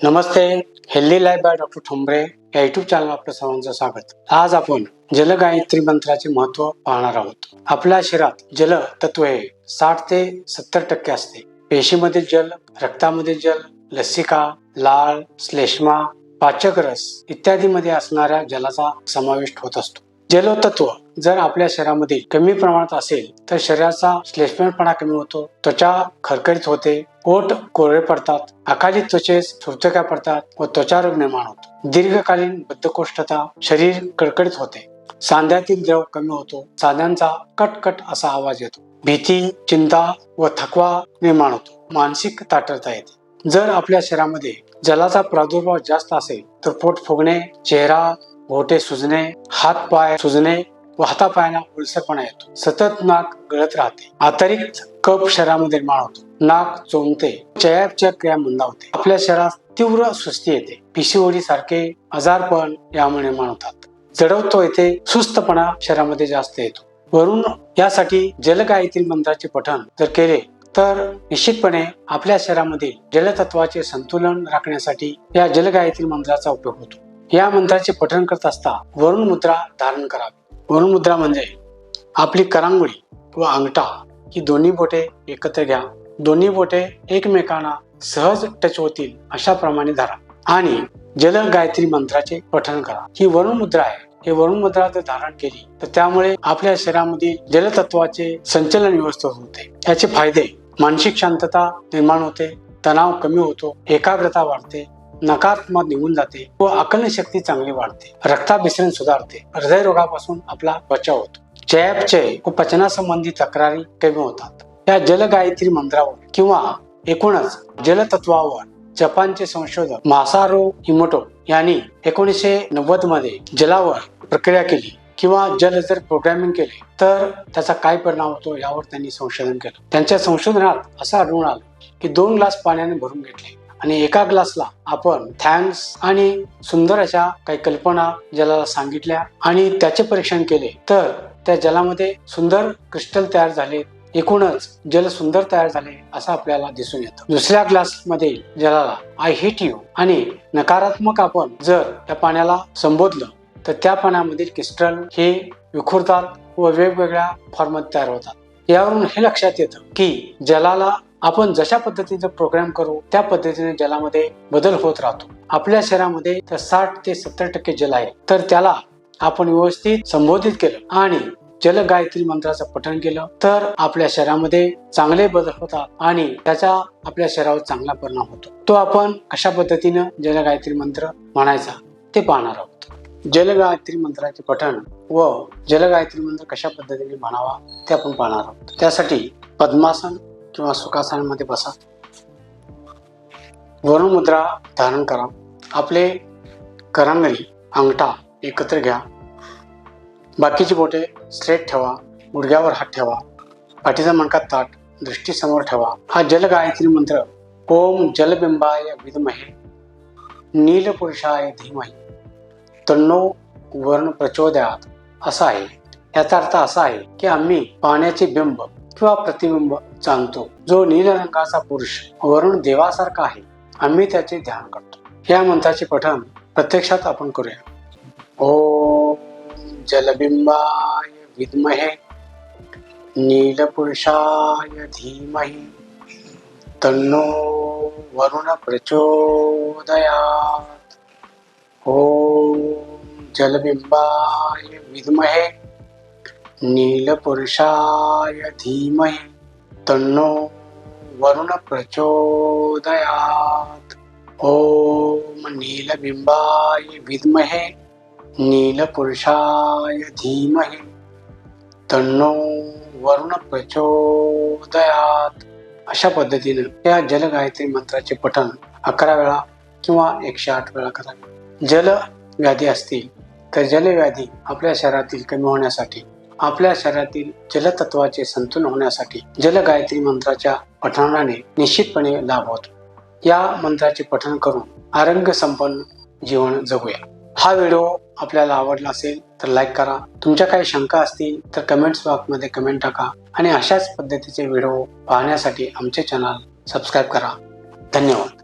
Namaste, healthy life by doctor Thombare या YouTube channel आपलं सर्वांचं स्वागत। आज आपण जलगायत्री मंत्राचे महत्व पाहणार आहोत। आपल्या शरीरात जल तत्व हे 60 ते 70% असते। पेशीमध्ये जल, रक्तामध्ये जल, लसिका, लाळ, श्लेष्मा, पाचक रस इत्यादी मध्ये असणाऱ्या जलाचा समावेश होत असतो। जलतत्व जर आपल्या शरीरामध्ये कमी प्रमाणात असेल तर शरीराचा श्लेष्मपणा कमी होतो, त्वचा खरखरीत होते, ओठ कोरडे पडतात, अकाली त्वचेस थुरथुक्या पडतात व त्वचारोग निर्माण होतो। दीर्घकालीन बद्धकोष्ठता, शरीर कडकडीत होते, सांध्यातील द्रव कमी होतो, सांध्यांचा कटकट असा आवाज येतो, भीती, चिंता व थकवा निर्माण होतो, मानसिक ताठरता येते। जर आपल्या शरीरामध्ये जलाचा प्रादुर्भाव जास्त असेल तर पोट फुगणे, चेहरा बोटे सुजणे, हात पाय सुजणे व हातापायांना ओलसरपणा येतो, सतत नाक गळत राहते, अतिरिक्त कफ शरीरामध्ये निर्माण होतो, नाक चोंबते, चयापचय क्रिया मंदावते, आपल्या शरीरात तीव्र सुस्ती येते, PCOD सारखे आजारपण यामुळे निर्माण होतात, जडवतो येते, सुस्तपणा शरीरामध्ये जास्त येतो। वरून यासाठी जलगायत्री मंत्राचे पठण जर केले तर निश्चितपणे आपल्या शरीरामध्ये जलतत्वाचे संतुलन राखण्यासाठी या जलगायत्री मंत्राचा उपयोग होतो। या मंत्राचे पठण करत असता वरुण मुद्रा धारण करावी। वरुण मुद्रा म्हणजे आपली करांगुळी व अंगठा ही दोन्ही बोटे एकत्र घ्या, दोन्ही बोटे एकमेकांना सहज टच होतील अशा प्रमाणे धरा आणि जलगायत्री मंत्राचे पठण करा। ही वरुण मुद्रा आहे। हे वरुण मुद्रा जर धारण केली तर त्यामुळे आपल्या शरीरामध्ये जलतत्वाचे संचलन व्यवस्थित होते। याचे फायदे: मानसिक शांतता निर्माण होते, तणाव कमी होतो, एकाग्रता वाढते, नकारात्मक निघून जाते व आकलन शक्ती चांगली वाढते, रक्ताभिसरण सुधारते, हृदयरोगापासून आपला बचाव होतो, चयापचय व पचनासंबंधी तक्रारी कमी होतात। या जलगायत्री मंत्रावर किंवा एकूणच जलतत्वावर जपानचे संशोधक मासारो इमोटो यांनी 1990 मध्ये जलावर प्रक्रिया केली किंवा जल जर प्रोग्रॅमिंग केले तर त्याचा काय परिणाम होतो यावर त्यांनी संशोधन केलं। त्यांच्या संशोधनात असं आढळून आलं की 2 ग्लास पाण्याने भरून घेतले आणि एका ग्लासला आपण थँक्स आणि सुंदर अशा काही कल्पना जलाला सांगितल्या आणि त्याचे परीक्षण केले तर त्या जलामध्ये सुंदर क्रिस्टल तयार झाले, एकूणच जल सुंदर तयार झाले असं आपल्याला दिसून येतं। दुसऱ्या ग्लासमध्ये जलाला आय हेट यू आणि नकारात्मक आपण जर त्या पाण्याला संबोधलं तर त्या पाण्यामधील क्रिस्टल हे विखुरतात व वेगवेगळ्या फॉर्ममध्ये तयार होतात। यावरून हे लक्षात येतं की जलाला आपण जशा पद्धतीने प्रोग्राम करू त्या पद्धतीने जलामध्ये बदल होत राहतो। आपल्या शरीरामध्ये 60 ते 70% जल आहे, तर त्याला आपण व्यवस्थित संबोधित केलं आणि जलगायत्री मंत्राचं पठण केलं तर आपल्या शरीरामध्ये चांगले बदल होतात आणि त्याचा आपल्या शरीरावर चांगला परिणाम होतो। तो आपण कशा पद्धतीनं जलगायत्री मंत्र म्हणायचा ते पाहणार आहोत। जलगायत्री मंत्राचे पठण व जलगायत्री मंत्र कशा पद्धतीने म्हणावा ते आपण पाहणार आहोत। त्यासाठी पद्मासन किंवा सुखासनामध्ये बसा, वरुण मुद्रा धारण करा, आपले करंगळी अंगठा एकत्र घ्या, बाकीची बोटे स्ट्रेट ठेवा, गुडघ्यावर हात ठेवा, पाठीचा मणका ताठ, दृष्टी समोर ठेवा। हा जलगायत्री मंत्र ओम जलबिंबाय विद्महे नीलपुरुषाय धीमहि तन्नो वरुण प्रचोदयात असा आहे। याचा अर्थ असा आहे की आम्ही पाण्याचे बिंब किंवा प्रतिबिंब जाणतो, जो नील रंगाचा पुरुष वरुण देवासारखा आहे, आम्ही त्याचे ध्यान करतो। या मंत्राचे पठण प्रत्यक्षात आपण करूया। ओम जलबिंबाय विद्महे नीलपुरुषाय धीमहि तन्नो वरुण प्रचोदयात। ओम जलबिंबाय विद्महे नीलपुरुषाय धीमहि तन्नो वरुण प्रचोदयात। ओम नीलबिंबाय विद्महे नीलपुरुषाय धीमहि तन्नो वरुण प्रचोदयात। अशा पद्धतीने या जलगायत्री मंत्राचे पठण 11 वेळा किंवा 108 वेळा करावे। जल व्याधी असतील तर जलव्याधी आपल्या शरीरातील कमी होण्यासाठी, आपल्या शरीरातील जलतत्वाचे संतुलन होण्यासाठी जलगायत्री मंत्राच्या पठणाने निश्चितपणे लाभ होतो। या मंत्राचे पठण करून आरोग्य संपन्न जीवन जगूया। हा व्हिडिओ आपल्याला आवडला असेल तर लाईक करा, तुमच्या काही शंका असतील तर कमेंट्स बॉक्समध्ये कमेंट टाका आणि अशाच पद्धतीचे व्हिडिओ पाहण्यासाठी आमचे चॅनल सबस्क्राईब करा। धन्यवाद।